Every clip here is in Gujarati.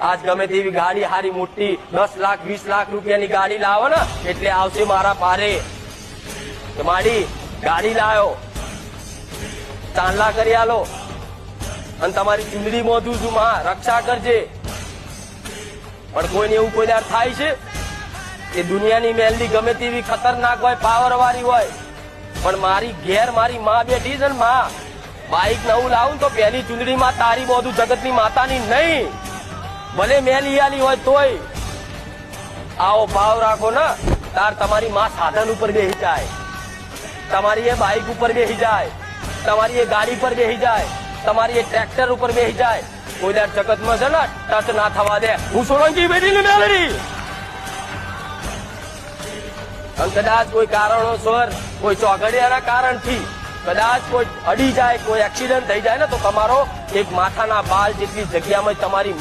આજ ગમે તેવી ગાડી હારી મોટી 10 લાખ 20 લાખ રૂપિયાની ગાડી લાવો ને એટલે આવશે મારા પારે કે માડી ગાડી લાયો ચાંદલા કરી આલો અને તમારી ચુંદડી મોઢું છું માં રક્ષા કરજે. પણ કોઈને એવું કોઈ વાર થાય છે કે દુનિયાની મેલડી ગમે તેવી ખતરનાક હોય પાવર વાળી હોય પણ મારી ઘેર મારી માં બેઠી છે ને માં બાઈક નવું લાવું તો પહેલી ચુંદડીમાં તારી મોઢું જગતની માતાની નહીં ભલે મેલી આલી હોય તોય આવો ભાવ રાખો ને તાર તમારી માં સાધન ઉપર બેસી જાય, તમારી એ બાઈક ઉપર બેસી જાય, તમારી એ ગાડી પર બેસી જાય, તમારી એ ટ્રેક્ટર ઉપર બેસી જાય. કોઈ દર જગતમાં છે ને ટચ ના થવા દે. હું સોલંકી બેટીની મેલડી અને કદાચ કોઈ કારણોસર કોઈ ચોઘડિયાના કારણથી કદાચ કોઈ અડી જાય કોઈ એક્સિડન્ટ થઈ જાય ને તો તમારો એક માથાના બાલ જેટલી જગ્યામાં તમારી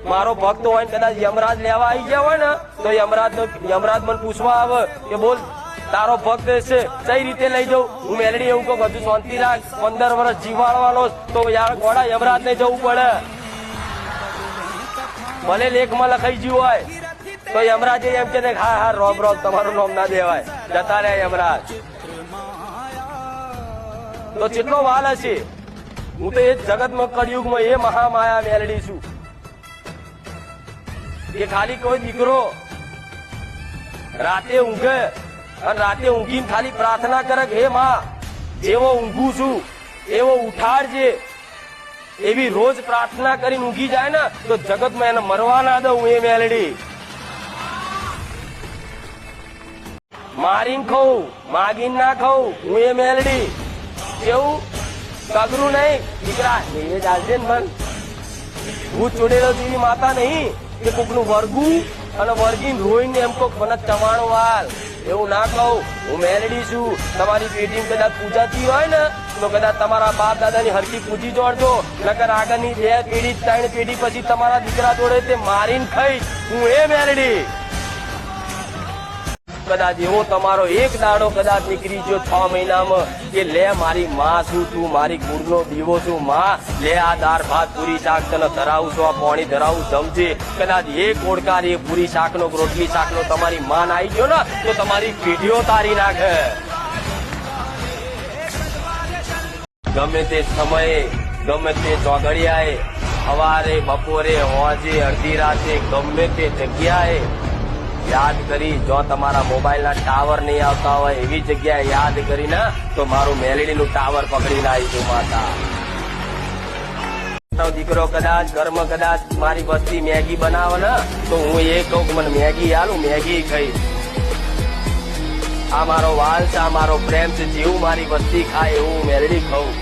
મારો ભક્ત હોય ને કદાચ યમરાજ લેવા આવી ગયા હોય ને તો યમરાજ મને પૂછવા આવે કે બોલ તારો ભક્ત છે કઈ રીતે લઈ જાઉં. હું મેલડી એવું કહું બધું શાંતિ રાખ 15 વર્ષ જીવાડવાનો તો યાર ઘોડા યમરાજ ને જવું પડે ભલે લેખમાં લખાઈ ગયું હોય તો યમરાજે એમ કે હા હા રોમ રોમ તમારું નામ ના દેવાય જતા રહ્યા યમરાજ. તો કેટલો વાલ હશે. હું તો એ જગતમાં કળિયુગમાં એ મહામાયા મેલડી છું કે ખાલી કોઈ દીકરો રાતે ઊંઘે અને રાતે ઊંઘીને ખાલી પ્રાર્થના કરે કે હે માં જેવો ઊંઘું છું એવો ઉઠાડજે. એવી રોજ પ્રાર્થના કરીને ઊંઘી જાય ને તો જગતમાં એને મરવા ના દઉં. એ મેલડી મારીને ખાઉં માગીને ના ખાઉં. હું એ મેલડી એવું કગરું નહીં દીકરા એ ચાલશે ને મન હું ચોડેલો જેવી માતા નહીં કે કોકનું વર્ગું અને વર્ગીને રોઈને એમ કોક મને ચવાણો વાલ એવું ના કહું. હું મેલડી છું. તમારી પેઢી કદાચ પૂજાતી હોય ને તો કદાચ તમારા બાપ દાદાની હરકી પૂજી જોડજો નકર આગળની 2 પેઢી 3 પેઢી પછી તમારા દીકરા જોડે તે મારીને ખાઈ. હું એ મેલડી કદાચ એવો તમારો એક દાડો કદાચ નીકળી ગયો 6 મહિનામાં કે લે મારી માં છું તું મારી કુળનો દીવો છું માં લે આ દાળ ભાત પૂરી શાક તને ધરાવું છું આ પાણી ધરાવું જમજે. કદાચ એક ઓડકાર એ પૂરી શાકનો રોટલી શાકનો તમારી માન આવી ગયો ને તો તમારી પેઢીઓ તારી નાખે. ગમે તે સમયે ગમે તે ચોઘડિયાએ સવારે બપોરે હોજે અડધી રાતે ગમે તે જગ્યાએ યાદ કરી જો તમારા મોબાઈલના ટાવર નહીં આવતા હોય એવી જગ્યાએ યાદ કરીને તો મારું મેલડીનું ટાવર પકડીને આવી છું માતા. દીકરો કદાચ ઘરમાં કદાચ મારી વસ્તી મેગી બનાવે ને તો હું એ કહું કે મને મેગી આલું મેગી ખાઈ. આ મારો વાલ છે આ મારો પ્રેમ છે. જેવું મારી વસ્તી ખાય એવું મેલડી ખાઉં.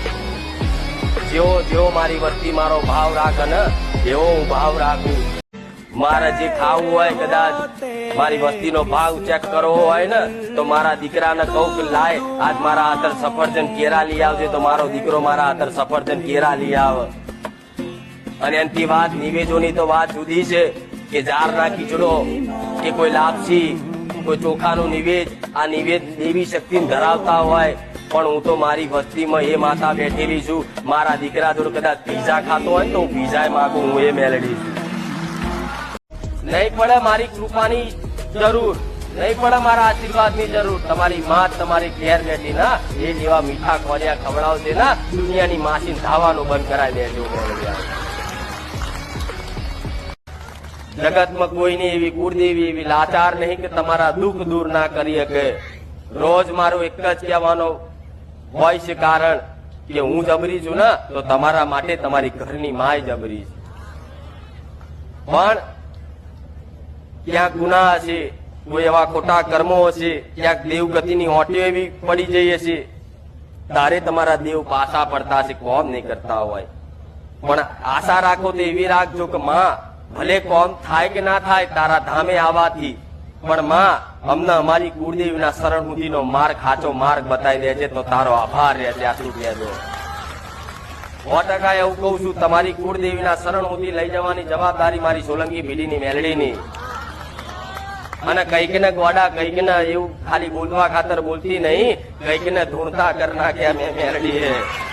જેવો મારી વસ્તી મારો ભાવ રાખે ને એવો હું ભાવ રાખું. મારે જે ખાવું હોય કદાચ મારી વસ્તીનો ભાવ ચેક કરવો હોય ને તો મારા દીકરાને કહું કે લાય આજ મારા હાથર સફરજન કેરા લઈ આવજે તો મારો દીકરો મારા હાથર સફરજન કેરા લઈ આવે. અને એનથી વાત નિવેજોની તો વાત જુદી છે કે જારના ખીચડો કે કોઈ લાપસી કોઈ ચોખાનું નિવેદ આ નિવેદ દેવી શક્તિ ધરાવતા હોય પણ હું તો મારી વસ્તીમાં એ માતા બેઠેલી છું. મારા દીકરા જોડે કદાચ પીઝા ખાતો હોય તો હું પીઝા માગું. હું એ મેલડી છું. નહીં પડે મારી કૃપાની જરૂર નહીં પડે મારા આશીર્વાદની જરૂર. તમારી માં તમારી ઘેર બેઠી ના એ જેવા મીઠા ખોરિયા ખવડાવશે ને દુનિયાની માસી ધાવાનું બંધ કરાવી દેજો. જગતમાં કોઈની એવી કુળદેવી એવી લાચાર નહીં કે તમારા દુઃખ દૂર ના કરી શકે. રોજ મારું એક જ કહેવાનો હોય છે કારણ કે હું જબરી છું ને તો તમારા માટે તમારી ઘરની માય જબરી છે. પણ ક્યાંક ગુના હશે કોઈ એવા ખોટા કર્મો હશે ક્યાંક દેવગતિની હોટીઓ એવી પડી જઈ હશે તારે તમારા દેવ પાછા પડતા હશે કોમ નહીં કરતા હોય. પણ આશા રાખો તો એવી રાખજો કે માં ભલે કોમ થાય કે ના થાય તારા ધામે આવવાથી પણ માં અમને અમારી કુળદેવીના શરણ સુધીનો માર્ગ સાચો માર્ગ બતાવી દેજે તો તારો આભાર રહેશે. આટલું કહેજો. 100% એવું કહું છું તમારી કુળદેવીના શરણ સુધી લઈ જવાની જવાબદારી મારી સોલંકી ભીડીની મેલડીની. અને કઈક ને ગોડા કઈક ને એવું ખાલી બોલવા ખાતર બોલતી નહીં કઈક ને ધૂણતા કર નાખ્યા મેં મેલડી.